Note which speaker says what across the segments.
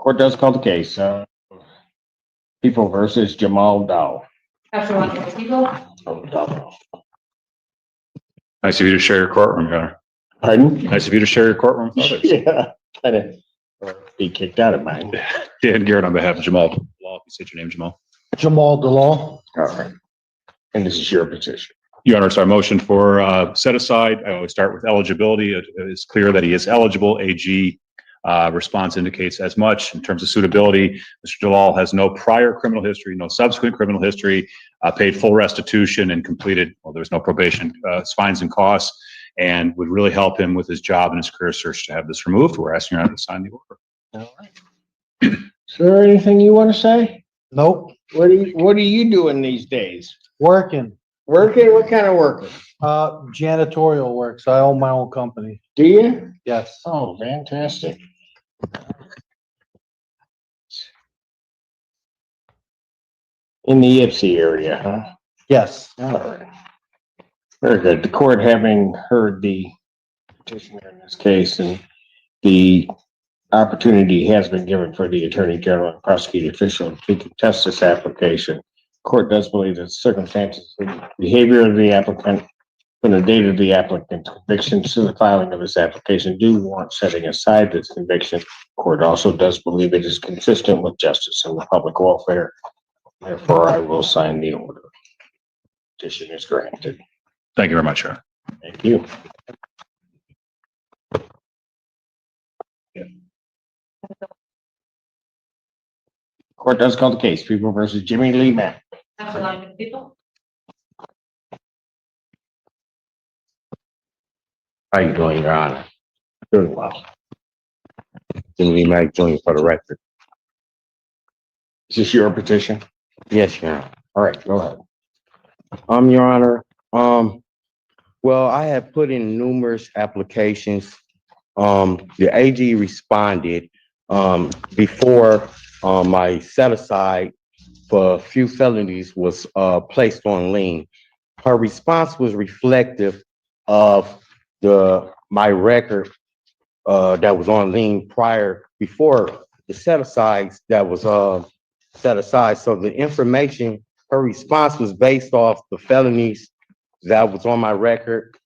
Speaker 1: Court does call the case. People versus Jamal Dow.
Speaker 2: After one of the people.
Speaker 3: Nice of you to share your courtroom, Your Honor.
Speaker 1: Pardon?
Speaker 3: Nice of you to share your courtroom with others.
Speaker 1: Yeah, kind of be kicked out of mine.
Speaker 3: Dan Garrett on behalf of Jamal. Law, you said your name, Jamal.
Speaker 4: Jamal DeLaw.
Speaker 1: All right. And this is your petition.
Speaker 3: Your Honor, it's our motion for set aside. I always start with eligibility. It is clear that he is eligible. AG response indicates as much. In terms of suitability, Mr. Jalal has no prior criminal history, no subsequent criminal history, paid full restitution and completed, well, there's no probation, fines and costs, and would really help him with his job and his career search to have this removed. We're asking Your Honor to sign the order.
Speaker 1: All right. Is there anything you want to say?
Speaker 4: Nope.
Speaker 1: What are you doing these days?
Speaker 4: Working.
Speaker 1: Working? What kind of working?
Speaker 4: Janitorial works. I own my own company.
Speaker 1: Do you?
Speaker 4: Yes.
Speaker 1: Oh, fantastic. In the Ypsi area, huh?
Speaker 4: Yes.
Speaker 1: All right. Very good. The court, having heard the petitioner in this case, and the opportunity has been given for the Attorney General and prosecuting official to contest this application. Court does believe that circumstances and behavior of the applicant from the date of the applicant's conviction to the filing of this application do warrant setting aside this conviction. Court also does believe it is consistent with justice and the public welfare. Therefore, I will sign the order. Petition is granted.
Speaker 3: Thank you very much, Your Honor.
Speaker 1: Thank you. Court does call the case. People versus Jimmy Lee Mack.
Speaker 2: After one of the people.
Speaker 1: How are you doing, Your Honor? Doing well.
Speaker 5: Jimmy Lee Mack Jr. for the record.
Speaker 1: Is this your petition?
Speaker 5: Yes, Your Honor.
Speaker 1: All right, go ahead.
Speaker 5: Your Honor, well, I have put in numerous applications. The AG responded, before, my set aside for a few felonies was, placed on lien. Her response was reflective of my record, that was on lien before the set asides that was, set aside. So the information, her response was based off the felonies that was on my record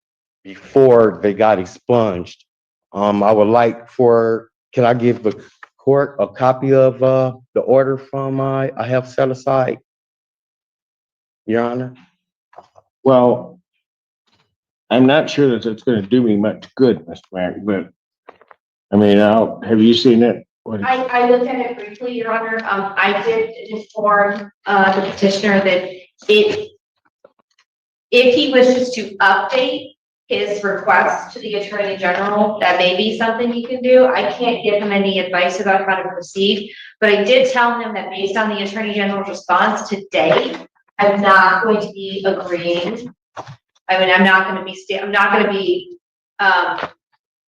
Speaker 5: before they got expunged. I would like can I give the court a copy of the order from I have set aside, Your Honor?
Speaker 1: Well, I'm not sure that it's going to do me much good, Mr. Mack, but I mean, have you seen it?
Speaker 2: I looked at it briefly, Your Honor. I did inform the petitioner that if he wishes to update his request to the Attorney General, that may be something he can do. I can't give him any advice about how to proceed, but I did tell him that based on the Attorney General's response today, I'm not going to be agreeing. I mean, I'm not going to be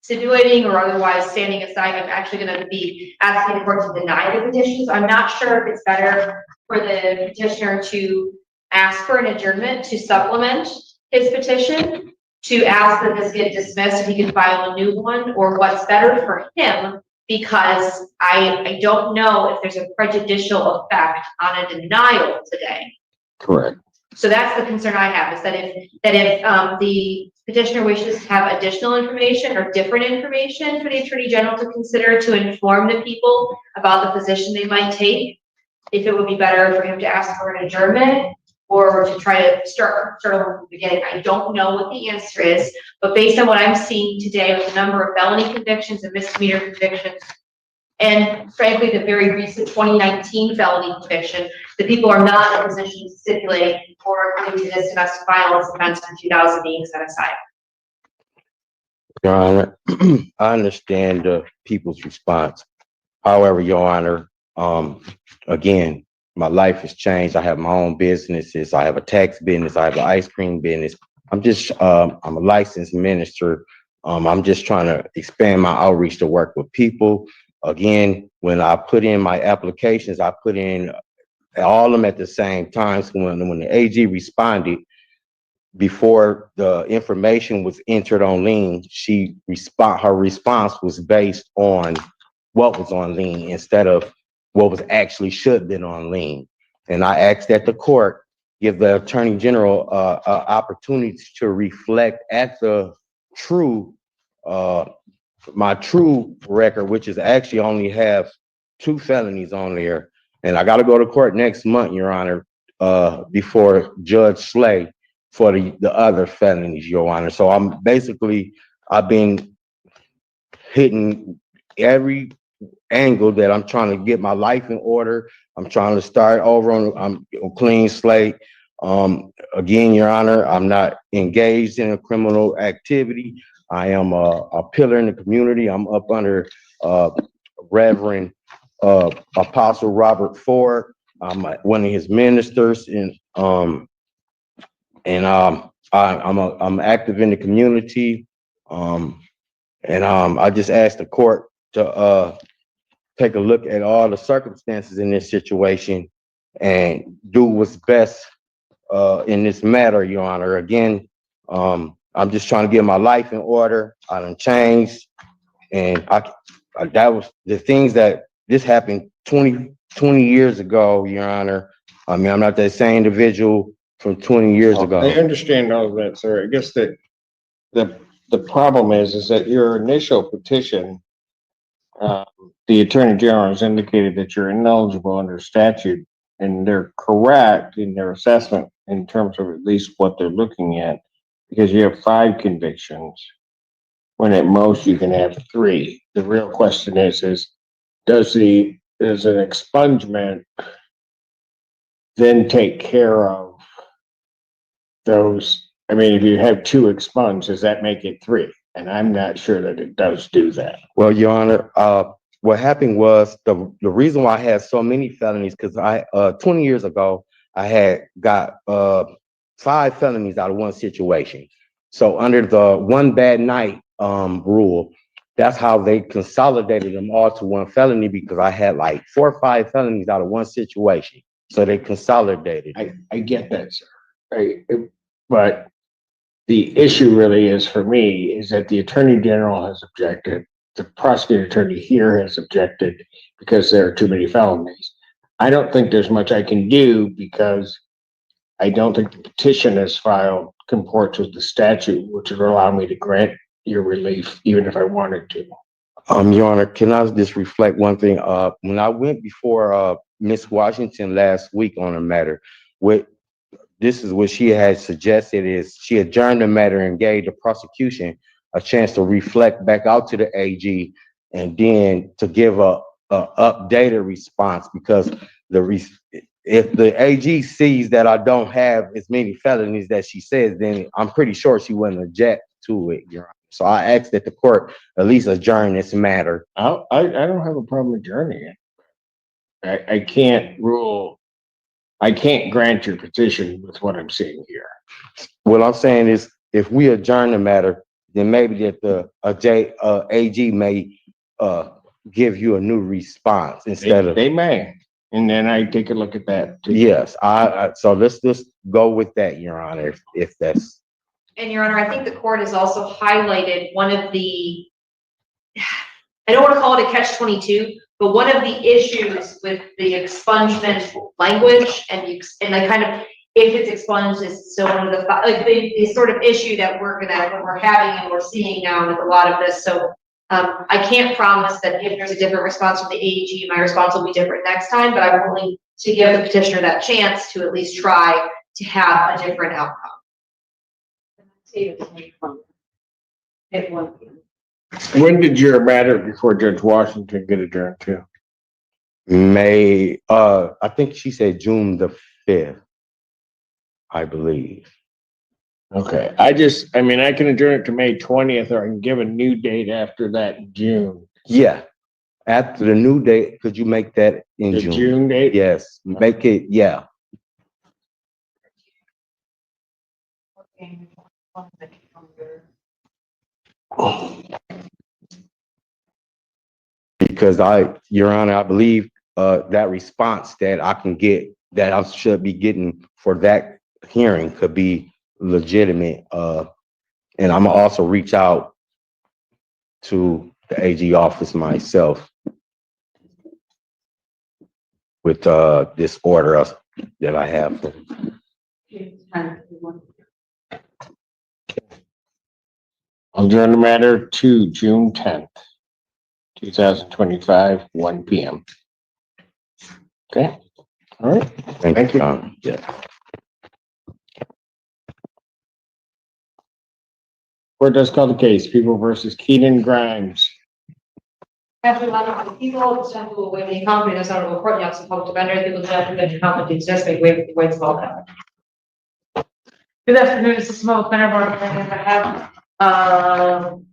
Speaker 2: stipulating or otherwise standing aside. I'm actually going to be asking the court to deny the petition. So I'm not sure if it's better for the petitioner to ask for an adjournment to supplement his petition, to ask that this get dismissed if he can file a new one, or what's better for him, because I don't know if there's a prejudicial effect on a denial today.
Speaker 1: Correct.
Speaker 2: So that's the concern I have, is that if the petitioner wishes to have additional information or different information for the Attorney General to consider to inform the people about the position they might take, if it would be better for him to ask for an adjournment or to try to start over from the beginning. I don't know what the answer is, but based on what I'm seeing today with the number of felony convictions and misdemeanor convictions, and frankly, the very recent 2019 felony conviction, the people are not in a position to stipulate or agree to this domestic violence offense from 2000 being set aside.
Speaker 5: Your Honor, I understand the people's response. However, Your Honor, again, my life has changed. I have my own businesses. I have a tax business. I have an ice cream business. I'm a licensed minister. I'm just trying to expand my outreach to work with people. Again, when I put in my applications, I put in all of them at the same time. So when the AG responded, before the information was entered on lien, her response was based on what was on lien instead of what was actually should have been on lien. And I asked that the court give the Attorney General opportunity to reflect at the true, my true record, which is actually only have 2 felonies on there. And I got to go to court next month, Your Honor, before Judge Slay for the other felonies, Your Honor. So I've been hitting every angle that I'm trying to get my life in order. I'm trying to start over on a clean slate. Again, Your Honor, I'm not engaged in a criminal activity. I am a pillar in the community. I'm up under Reverend Apostle Robert Ford. I'm one of his ministers, and I'm active in the community. I just asked the court to take a look at all the circumstances in this situation and do what's best in this matter, Your Honor. Again, I'm just trying to get my life in order. I done changed, and that was the things that this happened 20 years ago, Your Honor. I mean, I'm not that same individual from 20 years ago.
Speaker 1: I understand all of that, sir. I guess that the problem is that your initial petition, the Attorney General has indicated that you're ineligible under statute, and they're correct in their assessment in terms of at least what they're looking at, because you have 5 convictions, when at most you can have 3. The real question is does an expungement then take care of those? I mean, if you have 2 expunged, does that make it 3? And I'm not sure that it does do that.
Speaker 5: Well, Your Honor, what happened was the reason why I had so many felonies, because 20 years ago, I had got 5 felonies out of one situation. So under the one bad night rule, that's how they consolidated them all to one felony, because I had like 4 or 5 felonies out of one situation. So they consolidated.
Speaker 1: I get that, sir. But the issue really is, for me, is that the Attorney General has objected. The prosecuting attorney here has objected because there are too many felonies. I don't think there's much I can do, because I don't think the petition as filed comports with the statute, which would allow me to grant your relief, even if I wanted to.
Speaker 5: Your Honor, can I just reflect one thing? When I went before Miss Washington last week on a matter, this is what she had suggested, is she adjourned the matter and gave the prosecution a chance to reflect back out to the AG, and then to give a updated response, because if the AG sees that I don't have as many felonies that she says, then I'm pretty sure she wouldn't object to it, Your Honor. So I asked that the court at least adjourn this matter.
Speaker 1: I don't have a problem adjourning it. I can't grant your petition with what I'm seeing here.
Speaker 5: What I'm saying is, if we adjourn the matter, then maybe that the AG may give you a new response instead of.
Speaker 1: They may, and then I take a look at that too.
Speaker 5: Yes, so let's just go with that, Your Honor, if that's.
Speaker 2: And Your Honor, I think the court has also highlighted one of the, I don't want to call it a catch-22, but one of the issues with the expungement language and the kind of, if it's expunged, is still one of the sort of issue that we're having and we're seeing now with a lot of this. So I can't promise that if there's a different response from the AG, my response will be different next time, but I'm willing to give the petitioner that chance to at least try to have a different outcome.
Speaker 1: When did your matter before Judge Washington get adjourned to?
Speaker 5: I think she said June the 5th, I believe.
Speaker 1: Okay, I can adjourn it to May 20th, or I can give a new date after that in June.
Speaker 5: Yeah, after the new date, could you make that in
Speaker 1: The
Speaker 5: June?
Speaker 1: June date?
Speaker 5: Yes, make it, yeah. Because Your Honor, I believe that response that I can get, that I should be getting for that hearing, could be legitimate. And I'm gonna also reach out to the AG office myself with, this order that I have.
Speaker 1: I'll adjourn the matter to June 10th, 2025, 1 p.m. Okay, all right.
Speaker 5: Thank you.
Speaker 1: Yeah. Court does call the case, People versus Keenan Grimes.
Speaker 2: After a lot of people, it's time to waive any conflict, that's not a report, you have some public defender, people do have to get your conflict exists, make wait small that.
Speaker 6: Good afternoon, this is Smoke Center Board on behalf of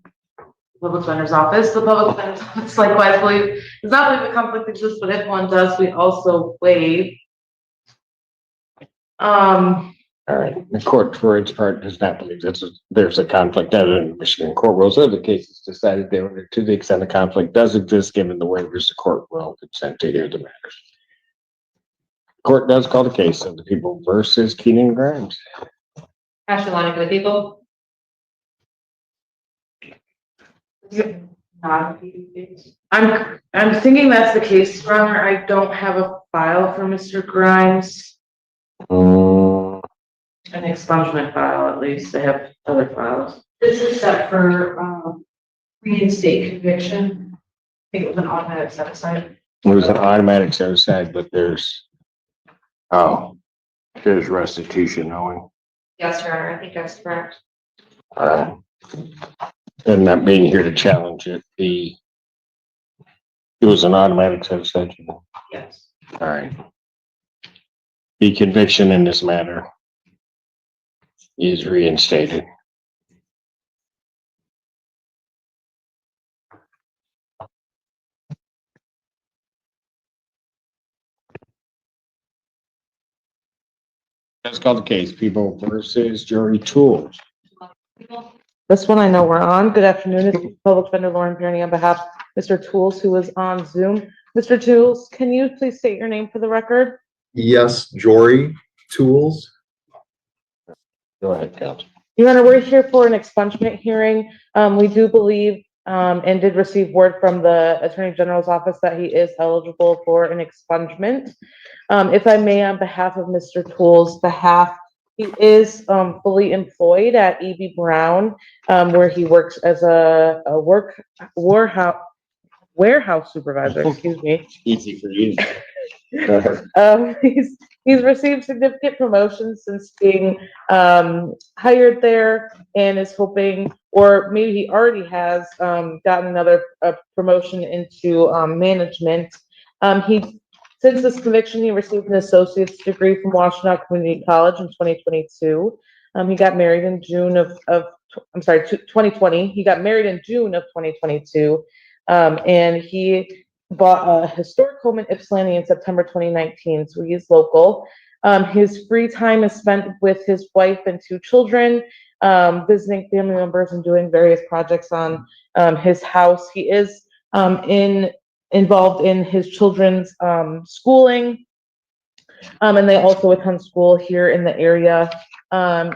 Speaker 6: Public Defender's Office. The Public Defender's Office likewise does not believe a conflict exists, but if one does, we also waive.
Speaker 1: All right, the court for its part does not believe there's a conflict other than Michigan court rules. Other cases decided they were, to the extent a conflict does exist, given the waivers, the court will consent to hear the matters. Court does call the case of the People versus Keenan Grimes.
Speaker 2: Ask the line for the people.
Speaker 6: I'm thinking that's the case, Your Honor. I don't have a file for Mr. Grimes, an expungement file at least. I have other files.
Speaker 7: This is set for, reinstate conviction. I think it was an automatic set aside.
Speaker 1: It was an automatic set aside, but there's restitution owing.
Speaker 2: Yes, Your Honor, I think that's correct.
Speaker 1: And not being here to challenge it, it was an automatic set aside.
Speaker 2: Yes.
Speaker 1: All right. The conviction in this matter is reinstated. Let's call the case, People versus Jury Tools.
Speaker 6: This one I know we're on. Good afternoon. It's Public Defender Lauren Perry on behalf of Mr. Tools, who is on Zoom. Mr. Tools, can you please state your name for the record?
Speaker 8: Yes, Jory Tools.
Speaker 1: Go ahead, counsel.
Speaker 6: Your Honor, we're here for an expungement hearing. We do believe and did receive word from the Attorney General's office that he is eligible for an expungement. If I may, on behalf of Mr. Tools' behalf, he is fully employed at E.B. Brown, where he works as a warehouse supervisor, excuse me.
Speaker 1: Easy for you.
Speaker 6: He's received significant promotions since being hired there, and is hoping, or maybe he already has gotten another promotion into management. Since this conviction, he received an associate's degree from Washtenaw Community College in 2022. He got married in June of 2020. He got married in June of 2022, and he bought a historic home in Ypsilanti in September 2019, so he is local. His free time is spent with his wife and 2 children, visiting family members and doing various projects on his house. He is involved in his children's schooling, and they also attend school here in the area.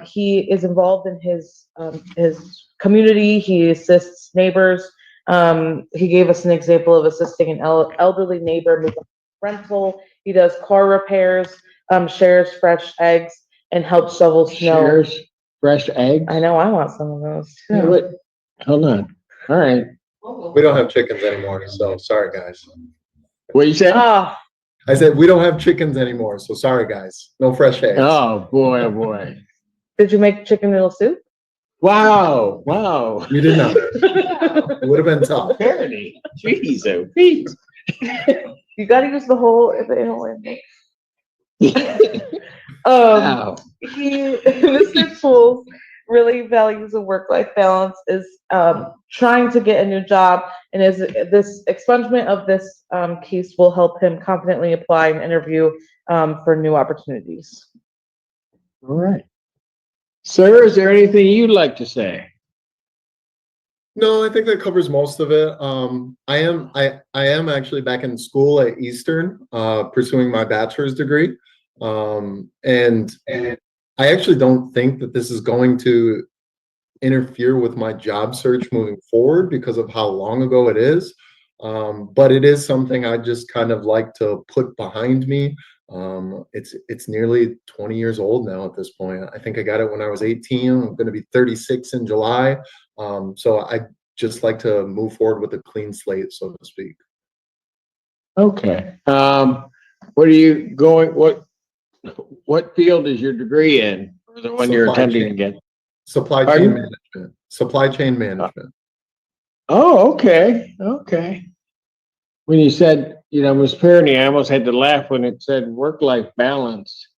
Speaker 6: He is involved in his community. He assists neighbors. He gave us an example of assisting an elderly neighbor move rental. He does car repairs, shares fresh eggs, and helps shovel snow.
Speaker 1: Shares fresh eggs?
Speaker 6: I know, I want some of those
Speaker 1: Yeah,
Speaker 6: too.
Speaker 1: wait, hold on. All right.
Speaker 8: We don't have chickens anymore, so sorry, guys.
Speaker 1: What you said?
Speaker 6: Oh,
Speaker 8: I said, we don't have chickens anymore, so sorry, guys. No fresh eggs.
Speaker 1: Oh, boy, oh, boy.
Speaker 6: did you make chicken noodle soup?
Speaker 1: Wow, wow.
Speaker 8: You did not. It would have been tough.
Speaker 1: Parody. Jeez, oh, Pete.
Speaker 6: You gotta use the whole, if they don't want it.
Speaker 1: Wow.
Speaker 6: Mr. Tools really values a work-life balance, is trying to get a new job, and this expungement of this case will help him confidently apply and interview for new opportunities.
Speaker 1: All right. Sir, is there anything you'd like to say?
Speaker 8: No, I think that covers most of it. I am actually back in school at Eastern, pursuing my bachelor's degree. And I actually don't think that this is going to interfere with my job search moving forward because of how long ago it is. But it is something I just kind of like to put behind me. It's nearly 20 years old now at this point. I think I got it when I was 18. I'm going to be 36 in July. So I just like to move forward with a clean slate, so to speak.
Speaker 1: Okay. What are you going, what field is your degree in? Or the one you're
Speaker 8: Supply
Speaker 1: attempting to
Speaker 8: chain.
Speaker 1: get?
Speaker 8: Supply
Speaker 1: Pardon?
Speaker 8: chain management. Supply chain management.
Speaker 1: Oh, okay, okay. When you said, Ms. Perny, I almost had to laugh when it said work-life balance.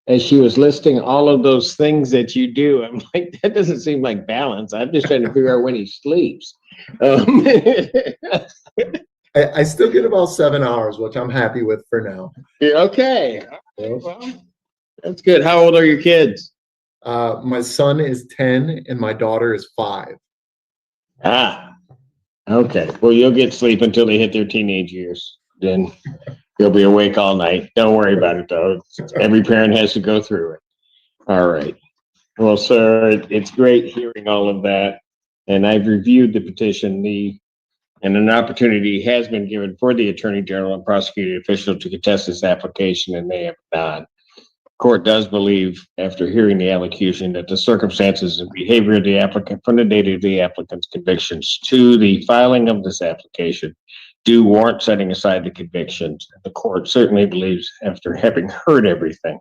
Speaker 1: As she was listing all of those things that you do, I'm like, that doesn't seem like balance. I'm just trying to figure out when he sleeps.
Speaker 8: I still get about 7 hours, which I'm happy with for now.
Speaker 1: Okay, well, that's good. How old are your kids?
Speaker 8: My son is 10 and my daughter is 5.
Speaker 1: Ah, okay. Well, you'll get sleep until they hit their teenage years. Then you'll be awake all night. Don't worry about it, though. Every parent has to go through it. All right. Well, sir, it's great hearing all of that. And I've reviewed the petition. And an opportunity has been given for the Attorney General and prosecuting official to contest this application, and they have not. Court does believe, after hearing the allocution, that the circumstances and behavior of the applicant from the date of the applicant's convictions to the filing of this application do warrant setting aside the convictions. The court certainly believes, after having heard everything,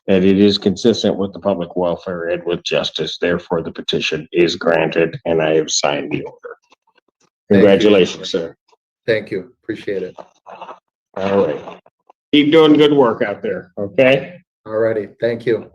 Speaker 1: that it is consistent with the public welfare and with justice. Therefore, the petition is granted, and I have signed the order. Congratulations, sir.
Speaker 8: Thank you. Appreciate it.
Speaker 1: All right. Keep doing good work out there, okay?
Speaker 8: Alrighty. Thank you.